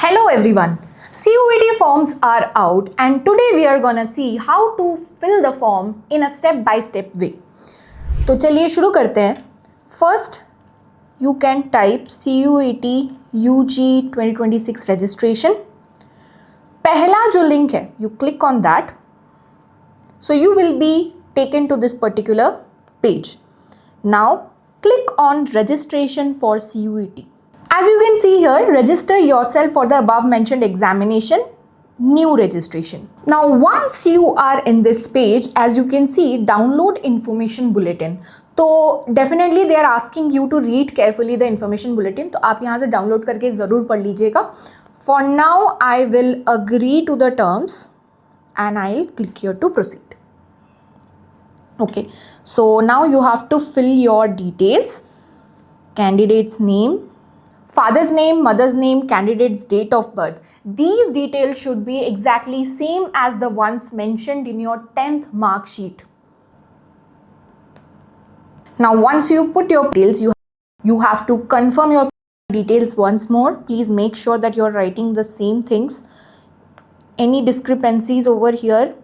Hello everyone, CUET forms are out and today we are gonna see how to fill the form in a step by step way. तो चलिए शुरू करते हैं. First you can type CUET UG 2026 registration. पहला जो link है you click on that, so you will be taken to this particular page. Now click on registration for CUET. As you can see here, register yourself for the above mentioned examination, new registration. Now once you are in this page, as you can see, download information bulletin. तो definitely they are asking you to read carefully the information bulletin. तो आप यहाँ से download करके ज़रूर पढ़ लीजिएगा. For now I will agree to the terms and I'll click here to proceed. Okay, so now you have to fill your details, candidate's name, father's name, mother's name, candidate's date of birth. These details should be exactly same as the ones mentioned in your 10th mark sheet. Now once you put your details, you have to confirm your details once more. Please make sure that you are writing the same things. Any discrepancies over here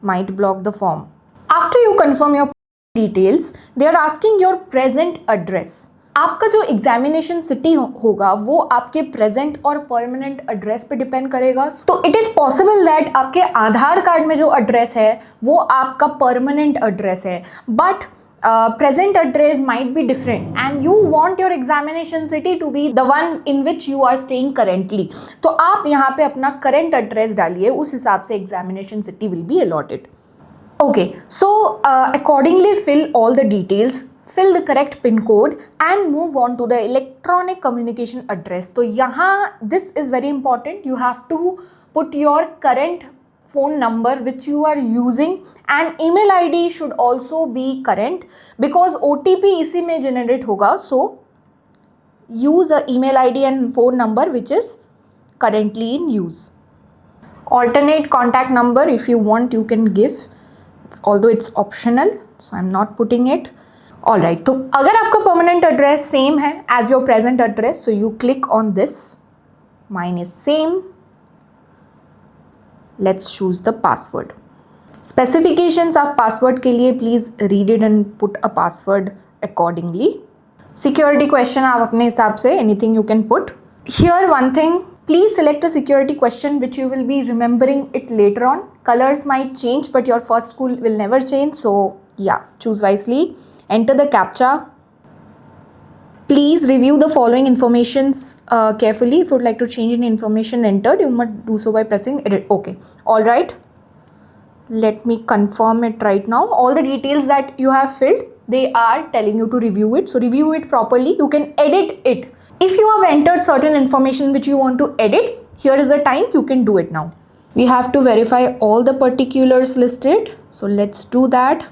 might block the form. After you confirm your details, they are asking your present address. आपका जो examination city होगा वो आपके present और permanent address पे depend करेगा. तो it is possible that आपके आधार कार्ड में जो एड्रेस है वो आपका परमानेंट एड्रेस है, but present address might be different and you want your examination city to be the one in which you are staying currently. तो आप यहाँ पे अपना current address डालिए, उस हिसाब से examination city will be allotted. Okay, so accordingly fill all the details, fill the correct pin code and move on to the electronic communication address. तो यहाँ this is very important. You have to put your current phone number which you are using and email ID should also be current because OTP इसी में generate होगा. So use a email ID and phone number which is currently in use. Alternate contact number if you want you can give, although it's optional, so I'm not putting it. Alright, तो अगर आपका permanent address same है as your present address, so you click on this. Mine is same. Let's choose the password. Specifications of password के लिए please read it and put a password accordingly. Security question आप अपने हिसाब से anything you can put. Here one thing, please select a security question which you will be remembering it later on. Colors might change but your first school will never change, so yeah, choose wisely. Enter the CAPTCHA. Please review the following informations carefully. If you would like to change any information entered, you must do so by pressing edit. Okay, all right. Let me confirm it right now. All the details that you have filled, they are telling you to review it. So review it properly. You can edit it. If you have entered certain information which you want to edit, here is the time you can do it now. We have to verify all the particulars listed. So let's do that.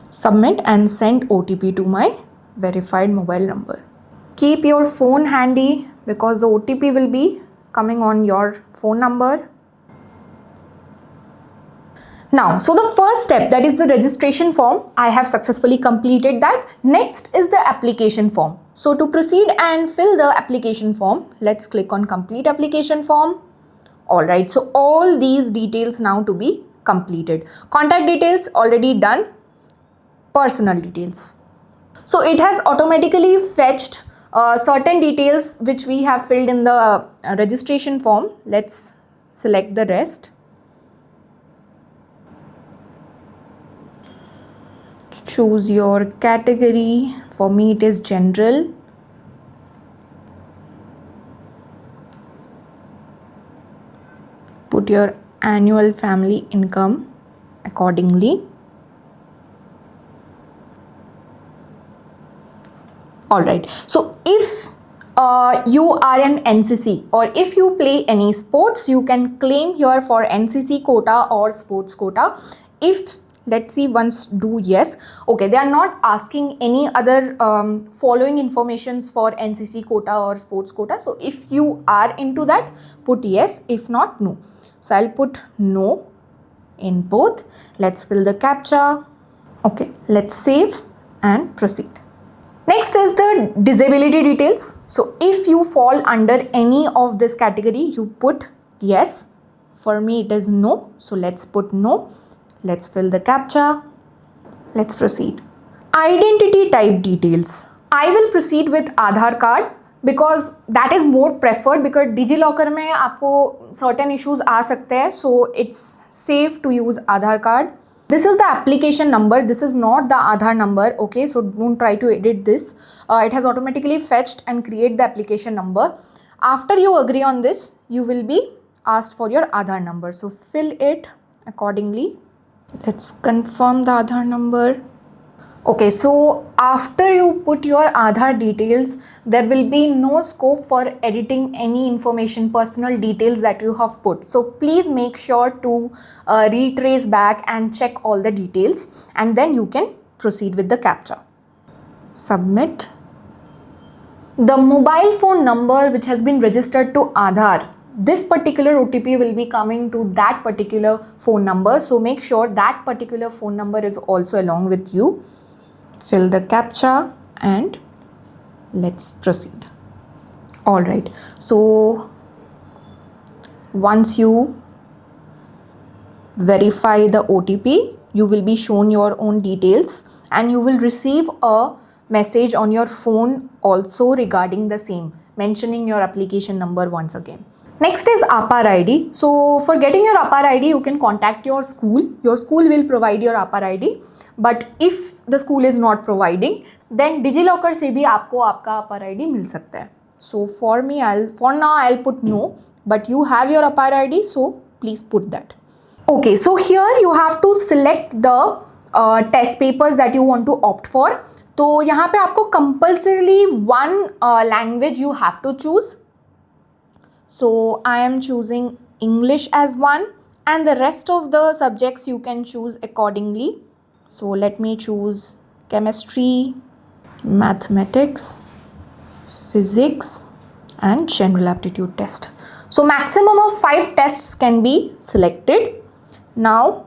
Submit and send OTP to my verified mobile number. Keep your phone handy because the OTP will be coming on your phone number. Now, so the first step, that is the registration form, I have successfully completed that. Next is the application form. So to proceed and fill the application form, let's click on complete application form. Alright, so all these details now to be completed. Contact details already done. Personal details. So it has automatically fetched certain details which we have filled in the registration form. Let's select the rest. Choose your category. For me it is general. Put your annual family income accordingly. Alright, so if you are an NCC or if you play any sports, you can claim here for NCC quota or sports quota. If let's see, once do yes. Okay, they are not asking any other following informations for NCC quota or sports quota. So if you are into that, put yes. If not, no. So I'll put no in both. Let's fill the CAPTCHA. Okay, let's save and proceed. Next is the disability details. So if you fall under any of this category, you put yes. For me it is no, so let's put no. Let's fill the captcha. Let's proceed. Identity type details. I will proceed with Aadhaar card because that is more preferred, because DigiLocker में आपको certain issues आ सकते हैं, so it's safe to use Aadhaar card. This is the application number. This is not the Aadhaar number. Okay, so don't try to edit this. It has automatically fetched and create the application number. After you agree on this, you will be asked for your Aadhaar number. So fill it accordingly. Let's confirm the Aadhaar number. Okay, so after you put your Aadhaar details, there will be no scope for editing any information, personal details that you have put. So please make sure to retrace back and check all the details, and then you can proceed with the captcha. Submit. The mobile phone number which has been registered to Aadhaar, this particular OTP will be coming to that particular phone number. So make sure that particular phone number is also along with you. Fill the captcha and let's proceed. Alright, so once you verify the OTP, you will be shown your own details and you will receive a message on your phone also regarding the same, mentioning your application number once again. Next is APAR ID. So for getting your APAR ID, you can contact your school. Your school will provide your APAR ID. But if the school is not providing, then DigiLocker से भी आपको आपका APAR ID मिल सकता है. So for me, for now I'll put no, but you have your APAR ID, so please put that. Okay, so here you have to select the test papers that you want to opt for. तो यहाँ पे आपको compulsorily one language you have to choose. So I am choosing English as one, and the rest of the subjects you can choose accordingly. So let me choose chemistry, mathematics, physics and general aptitude test. So maximum of 5 tests can be selected. Now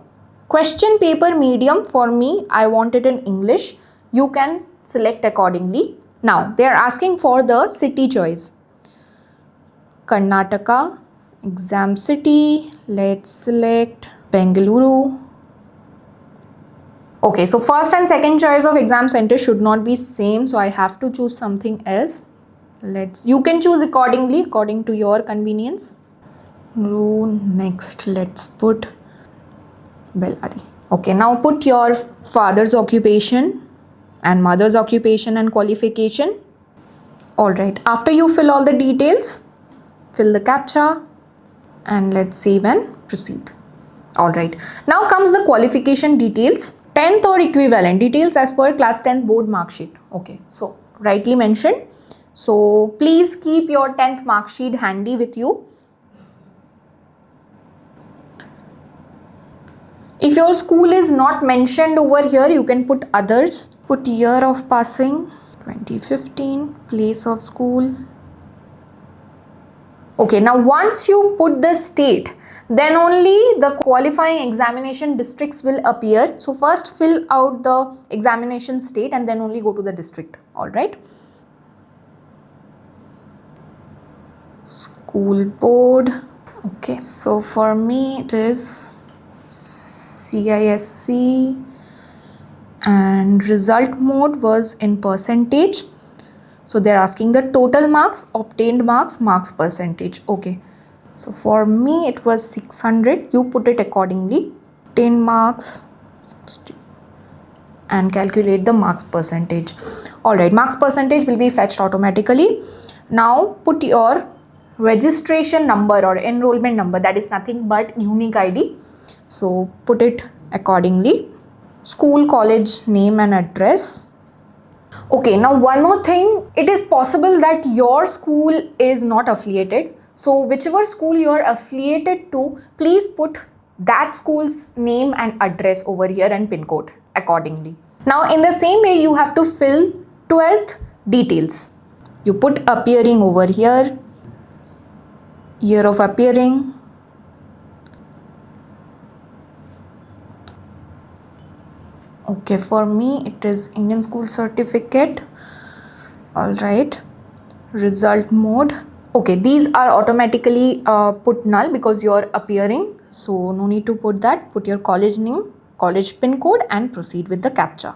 question paper medium, for me I want it in English. You can select accordingly. Now they are asking for the city choice. Karnataka, exam city, let's select Bengaluru. Okay, so first and second choice of exam center should not be same, so I have to choose something else. You can choose accordingly, according to your convenience. Next, let's put Bellary. Okay, now put your father's occupation and mother's occupation and qualification. Alright, after you fill all the details, fill the captcha and let's save and proceed. Alright, now comes the qualification details. 10th or equivalent details as per class 10th board mark sheet. Okay, so rightly mentioned. So please keep your 10th mark sheet handy with you. If your school is not mentioned over here, you can put others. Put year of passing, 2015, place of school. Okay, now once you put the state, then only the qualifying examination districts will appear. So first fill out the examination state and then only go to the district. Alright. School board. Okay, so for me it is CISC and result mode was in percentage. So they're asking the total marks, obtained marks, marks percentage. Okay. So for me it was 600. You put it accordingly. 10 marks and calculate the marks percentage. Alright, marks percentage will be fetched automatically. Now put your registration number or enrollment number, that is nothing but unique ID. So put it accordingly. School, college name and address. Okay, now one more thing, it is possible that your school is not affiliated. So whichever school you are affiliated to, please put that school's name and address over here and pin code accordingly. Now in the same way, you have to fill 12th details. You put appearing over here, year of appearing. Okay, for me it is Indian School Certificate. All right, result mode. Okay, these are automatically put null because you're appearing, so no need to put that. Put your college name, college pin code, and proceed with the captcha.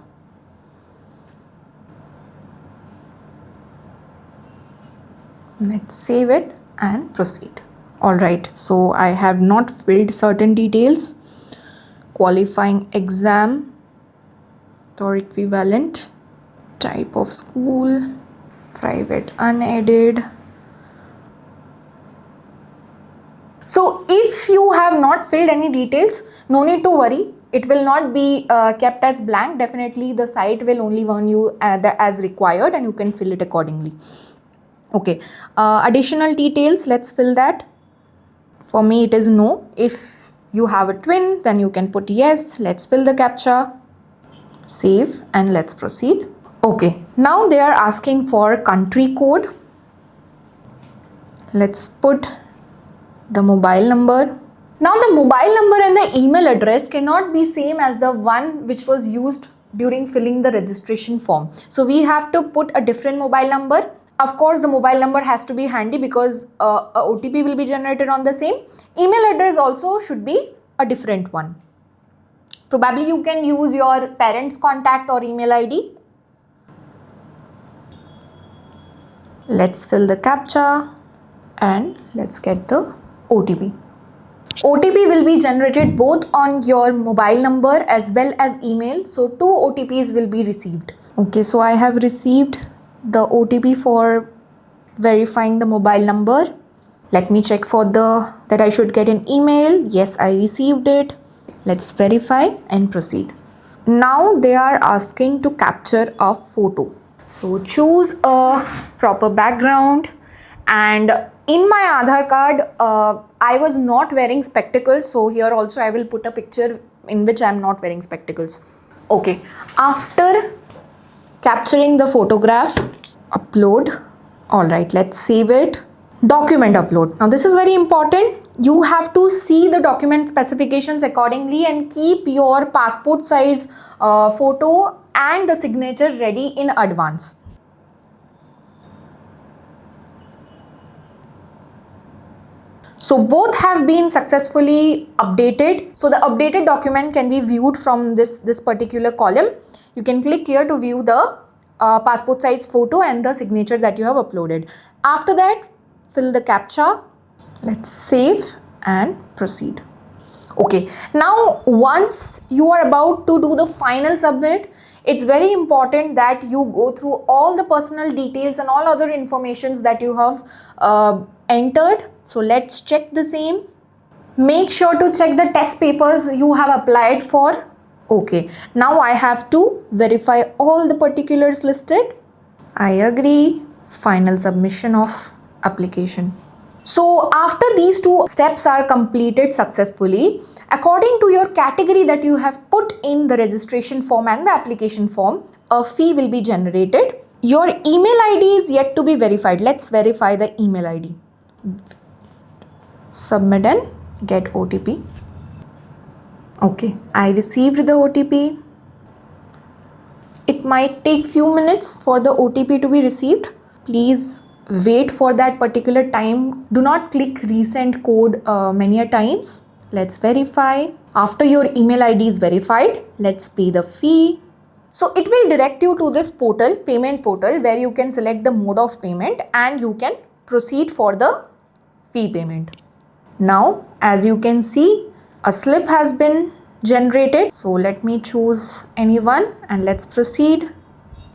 Let's save it and proceed. All right, so I have not filled certain details. Qualifying exam or equivalent, type of school, private unaided. So if you have not filled any details, no need to worry. It will not be kept as blank. Definitely the site will only warn you as required, and you can fill it accordingly. Okay, additional details, let's fill that. For me it is no. If you have a twin, then you can put yes. Let's fill the captcha, save, and let's proceed. Okay, now they are asking for country code. Let's put the mobile number. Now the mobile number and the email address cannot be same as the one which was used during filling the registration form. So we have to put a different mobile number. Of course, the mobile number has to be handy because a OTP will be generated on the same. Email address also should be a different one. Probably you can use your parents' contact or email ID. Let's fill the captcha and let's get the OTP. OTP will be generated both on your mobile number as well as email. So 2 OTPs will be received. Okay, so I have received the OTP for verifying the mobile number. Let me check for that I should get an email. Yes, I received it. Let's verify and proceed. Now they are asking to capture a photo. So choose a proper background, and in my Aadhaar card I was not wearing spectacles, so here also I will put a picture in which I am not wearing spectacles. Okay, after capturing the photograph, upload. All right, let's save it. Document upload. Now this is very important. You have to see the document specifications accordingly and keep your passport size photo and the signature ready in advance. So both have been successfully updated. So the updated document can be viewed from this particular column. You can click here to view the passport size photo and the signature that you have uploaded. After that, fill the captcha. Let's save and proceed. Okay, now once you are about to do the final submit, it's very important that you go through all the personal details and all other informations that you have entered. So let's check the same. Make sure to check the test papers you have applied for. Okay, now I have to verify all the particulars listed. I agree. Final submission of application. So after these 2 steps are completed successfully, according to your category that you have put in the registration form and the application form, a fee will be generated. Your email ID is yet to be verified. Let's verify the email ID. Submit and get OTP. Okay, I received the OTP. It might take few minutes for the OTP to be received. Please wait for that particular time. Do not click resend code many a times. Let's verify. After your email ID is verified, let's pay the fee. So it will direct you to this portal, payment portal, where you can select the mode of payment and you can proceed for the fee payment. Now, as you can see, a slip has been generated. So let me choose anyone and let's proceed.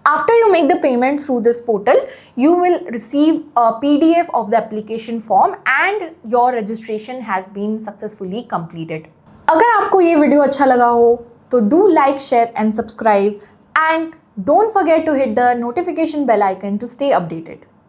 After you make the payment through this portal, you will receive a PDF of the application form and your registration has been successfully completed. अगर आपको ये video अच्छा लगा हो तो do like, share and subscribe, and don't forget to hit the notification bell icon to stay updated.